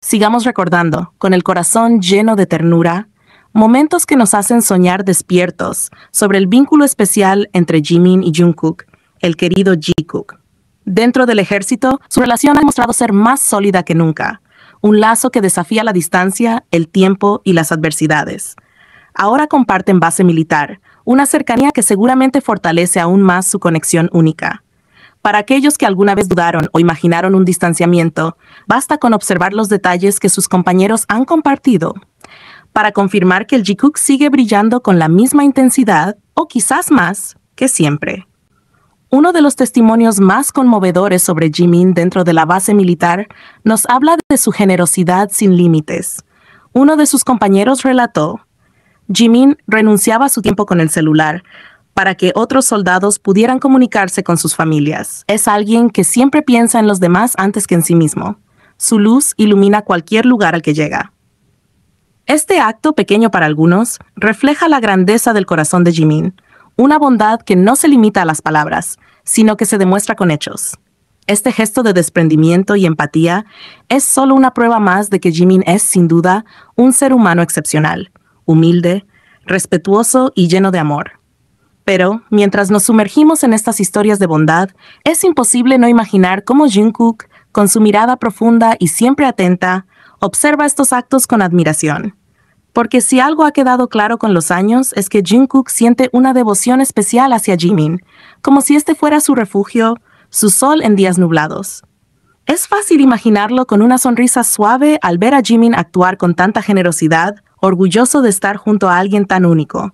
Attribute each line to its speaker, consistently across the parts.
Speaker 1: Sigamos recordando, con el corazón lleno de ternura, momentos que nos hacen soñar despiertos sobre el vínculo especial entre Jimin y Jungkook, el querido Jikook. Dentro del ejército, su relación ha demostrado ser más sólida que nunca, un lazo que desafía la distancia, el tiempo y las adversidades. Ahora comparten base militar, una cercanía que seguramente fortalece aún más su conexión única. Para aquellos que alguna vez dudaron o imaginaron un distanciamiento, basta con observar los detalles que sus compañeros han compartido para confirmar que el Jikook sigue brillando con la misma intensidad, o quizás más, que siempre. Uno de los testimonios más conmovedores sobre Jimin dentro de la base militar nos habla de su generosidad sin límites. Uno de sus compañeros relató: Jimin renunciaba a su tiempo con el celular para que otros soldados pudieran comunicarse con sus familias. Es alguien que siempre piensa en los demás antes que en sí mismo. Su luz ilumina cualquier lugar al que llega. Este acto, pequeño para algunos, refleja la grandeza del corazón de Jimin, una bondad que no se limita a las palabras, sino que se demuestra con hechos. Este gesto de desprendimiento y empatía es solo una prueba más de que Jimin es, sin duda, un ser humano excepcional, humilde, respetuoso y lleno de amor. Pero, mientras nos sumergimos en estas historias de bondad, es imposible no imaginar cómo Jungkook, con su mirada profunda y siempre atenta, observa estos actos con admiración. Porque si algo ha quedado claro con los años es que Jungkook siente una devoción especial hacia Jimin, como si este fuera su refugio, su sol en días nublados. Es fácil imaginarlo con una sonrisa suave al ver a Jimin actuar con tanta generosidad, orgulloso de estar junto a alguien tan único.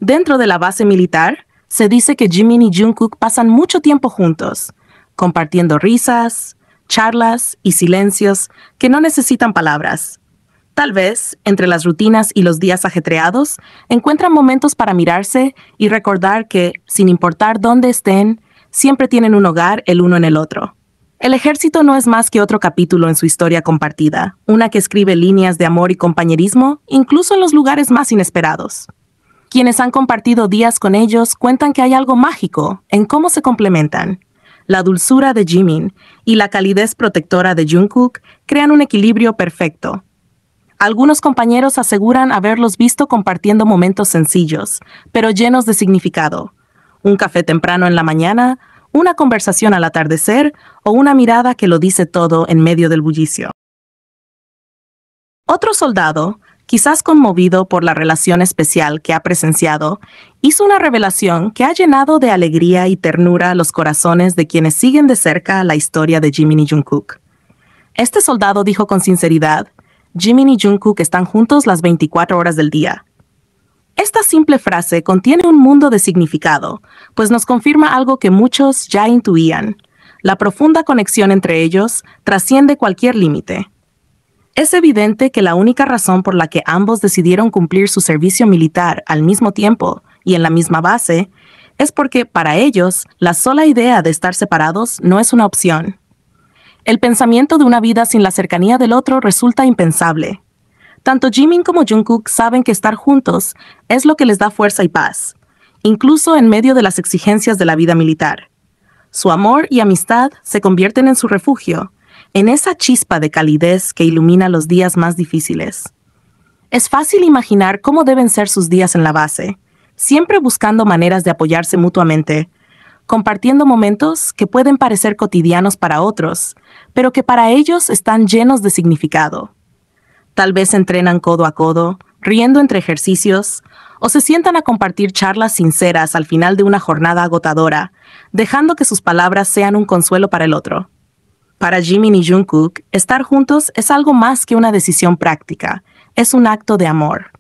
Speaker 1: Dentro de la base militar, se dice que Jimin y Jungkook pasan mucho tiempo juntos, compartiendo risas, charlas y silencios que no necesitan palabras. Tal vez, entre las rutinas y los días ajetreados, encuentran momentos para mirarse y recordar que, sin importar dónde estén, siempre tienen un hogar el uno en el otro. El ejército no es más que otro capítulo en su historia compartida, una que escribe líneas de amor y compañerismo, incluso en los lugares más inesperados. Quienes han compartido días con ellos cuentan que hay algo mágico en cómo se complementan. La dulzura de Jimin y la calidez protectora de Jungkook crean un equilibrio perfecto. Algunos compañeros aseguran haberlos visto compartiendo momentos sencillos, pero llenos de significado. Un café temprano en la mañana, una conversación al atardecer o una mirada que lo dice todo en medio del bullicio. Otro soldado, quizás conmovido por la relación especial que ha presenciado, hizo una revelación que ha llenado de alegría y ternura los corazones de quienes siguen de cerca la historia de Jimin y Jungkook. Este soldado dijo con sinceridad: Jimin y Jungkook están juntos las 24 horas del día. Esta simple frase contiene un mundo de significado, pues nos confirma algo que muchos ya intuían. La profunda conexión entre ellos trasciende cualquier límite. Es evidente que la única razón por la que ambos decidieron cumplir su servicio militar al mismo tiempo y en la misma base es porque, para ellos, la sola idea de estar separados no es una opción. El pensamiento de una vida sin la cercanía del otro resulta impensable. Tanto Jimin como Jungkook saben que estar juntos es lo que les da fuerza y paz, incluso en medio de las exigencias de la vida militar. Su amor y amistad se convierten en su refugio, en esa chispa de calidez que ilumina los días más difíciles. Es fácil imaginar cómo deben ser sus días en la base, siempre buscando maneras de apoyarse mutuamente, compartiendo momentos que pueden parecer cotidianos para otros, pero que para ellos están llenos de significado. Tal vez entrenan codo a codo, riendo entre ejercicios, o se sientan a compartir charlas sinceras al final de una jornada agotadora, dejando que sus palabras sean un consuelo para el otro. Para Jimin y Jungkook, estar juntos es algo más que una decisión práctica, es un acto de amor.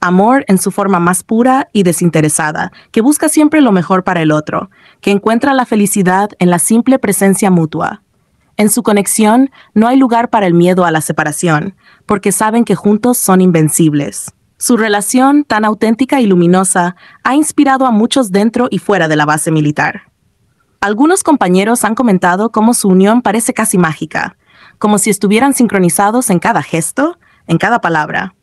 Speaker 1: Amor en su forma más pura y desinteresada, que busca siempre lo mejor para el otro, que encuentra la felicidad en la simple presencia mutua. En su conexión no hay lugar para el miedo a la separación, porque saben que juntos son invencibles. Su relación, tan auténtica y luminosa, ha inspirado a muchos dentro y fuera de la base militar. Algunos compañeros han comentado cómo su unión parece casi mágica, como si estuvieran sincronizados en cada gesto, en cada palabra.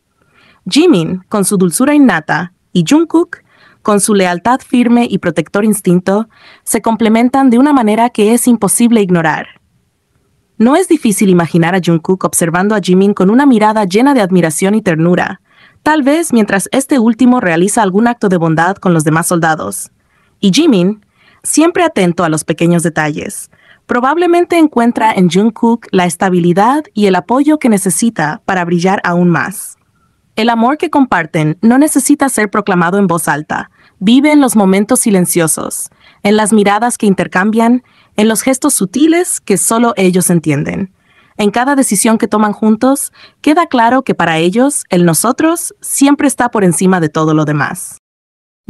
Speaker 1: Jimin, con su dulzura innata, y Jungkook, con su lealtad firme y protector instinto, se complementan de una manera que es imposible ignorar. No es difícil imaginar a Jungkook observando a Jimin con una mirada llena de admiración y ternura, tal vez mientras este último realiza algún acto de bondad con los demás soldados. Y Jimin, siempre atento a los pequeños detalles, probablemente encuentra en Jungkook la estabilidad y el apoyo que necesita para brillar aún más. El amor que comparten no necesita ser proclamado en voz alta, vive en los momentos silenciosos, en las miradas que intercambian, en los gestos sutiles que solo ellos entienden. En cada decisión que toman juntos, queda claro que para ellos, el nosotros siempre está por encima de todo lo demás.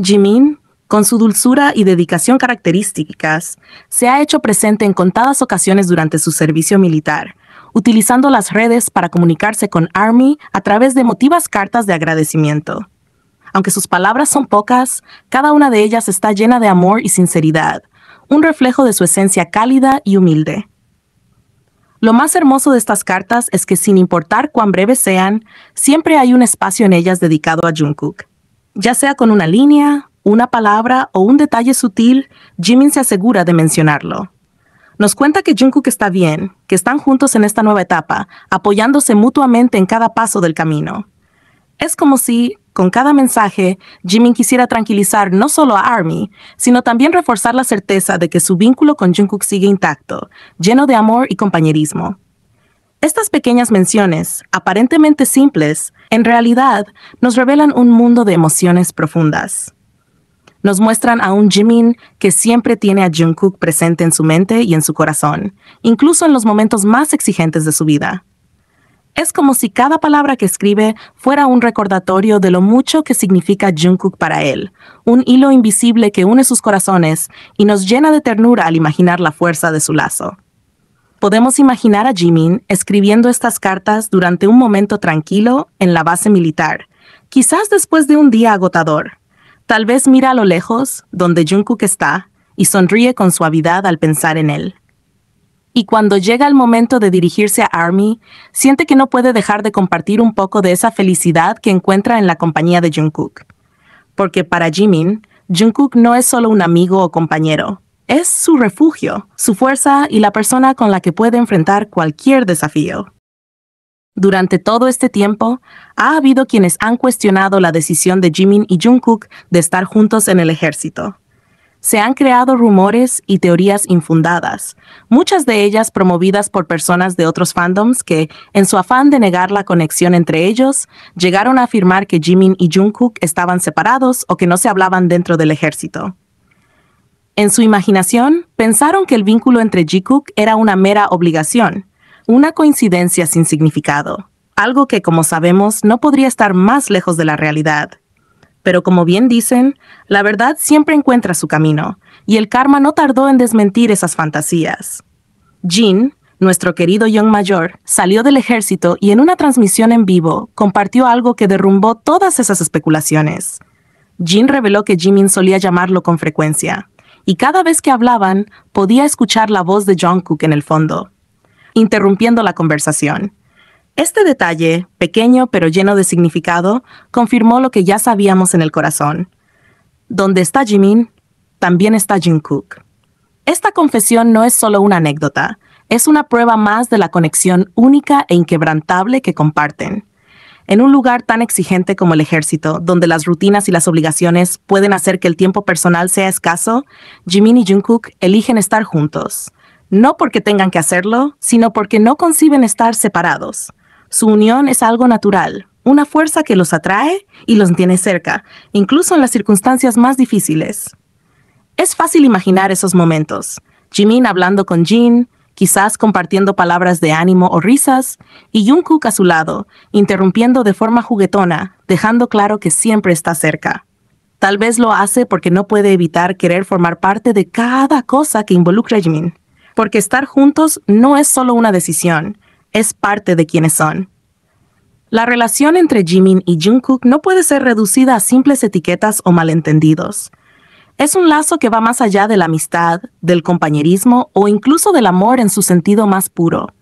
Speaker 1: Jimin, con su dulzura y dedicación características, se ha hecho presente en contadas ocasiones durante su servicio militar, utilizando las redes para comunicarse con ARMY a través de emotivas cartas de agradecimiento. Aunque sus palabras son pocas, cada una de ellas está llena de amor y sinceridad, un reflejo de su esencia cálida y humilde. Lo más hermoso de estas cartas es que sin importar cuán breves sean, siempre hay un espacio en ellas dedicado a Jungkook. Ya sea con una línea, una palabra o un detalle sutil, Jimin se asegura de mencionarlo. Nos cuenta que Jungkook está bien, que están juntos en esta nueva etapa, apoyándose mutuamente en cada paso del camino. Es como si, con cada mensaje, Jimin quisiera tranquilizar no solo a ARMY, sino también reforzar la certeza de que su vínculo con Jungkook sigue intacto, lleno de amor y compañerismo. Estas pequeñas menciones, aparentemente simples, en realidad nos revelan un mundo de emociones profundas. Nos muestran a un Jimin que siempre tiene a Jungkook presente en su mente y en su corazón, incluso en los momentos más exigentes de su vida. Es como si cada palabra que escribe fuera un recordatorio de lo mucho que significa Jungkook para él, un hilo invisible que une sus corazones y nos llena de ternura al imaginar la fuerza de su lazo. Podemos imaginar a Jimin escribiendo estas cartas durante un momento tranquilo en la base militar, quizás después de un día agotador. Tal vez mira a lo lejos, donde Jungkook está, y sonríe con suavidad al pensar en él. Y cuando llega el momento de dirigirse a ARMY, siente que no puede dejar de compartir un poco de esa felicidad que encuentra en la compañía de Jungkook. Porque para Jimin, Jungkook no es solo un amigo o compañero, es su refugio, su fuerza y la persona con la que puede enfrentar cualquier desafío. Durante todo este tiempo, ha habido quienes han cuestionado la decisión de Jimin y Jungkook de estar juntos en el ejército. Se han creado rumores y teorías infundadas, muchas de ellas promovidas por personas de otros fandoms que, en su afán de negar la conexión entre ellos, llegaron a afirmar que Jimin y Jungkook estaban separados o que no se hablaban dentro del ejército. En su imaginación, pensaron que el vínculo entre Jungkook era una mera obligación, una coincidencia sin significado, algo que, como sabemos, no podría estar más lejos de la realidad. Pero como bien dicen, la verdad siempre encuentra su camino, y el karma no tardó en desmentir esas fantasías. Jin, nuestro querido Young Mayor, salió del ejército y en una transmisión en vivo compartió algo que derrumbó todas esas especulaciones. Jin reveló que Jimin solía llamarlo con frecuencia, y cada vez que hablaban podía escuchar la voz de Jungkook en el fondo, interrumpiendo la conversación. Este detalle, pequeño pero lleno de significado, confirmó lo que ya sabíamos en el corazón. Donde está Jimin, también está Jungkook. Esta confesión no es solo una anécdota, es una prueba más de la conexión única e inquebrantable que comparten. En un lugar tan exigente como el ejército, donde las rutinas y las obligaciones pueden hacer que el tiempo personal sea escaso, Jimin y Jungkook eligen estar juntos. No porque tengan que hacerlo, sino porque no conciben estar separados. Su unión es algo natural, una fuerza que los atrae y los tiene cerca, incluso en las circunstancias más difíciles. Es fácil imaginar esos momentos. Jimin hablando con Jin, quizás compartiendo palabras de ánimo o risas, y Jungkook a su lado, interrumpiendo de forma juguetona, dejando claro que siempre está cerca. Tal vez lo hace porque no puede evitar querer formar parte de cada cosa que involucra a Jimin. Porque estar juntos no es solo una decisión, es parte de quienes son. La relación entre Jimin y Jungkook no puede ser reducida a simples etiquetas o malentendidos. Es un lazo que va más allá de la amistad, del compañerismo o incluso del amor en su sentido más puro.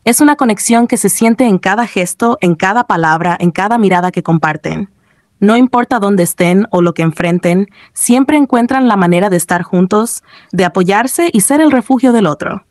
Speaker 1: Es una conexión que se siente en cada gesto, en cada palabra, en cada mirada que comparten. No importa dónde estén o lo que enfrenten, siempre encuentran la manera de estar juntos, de apoyarse y ser el refugio del otro.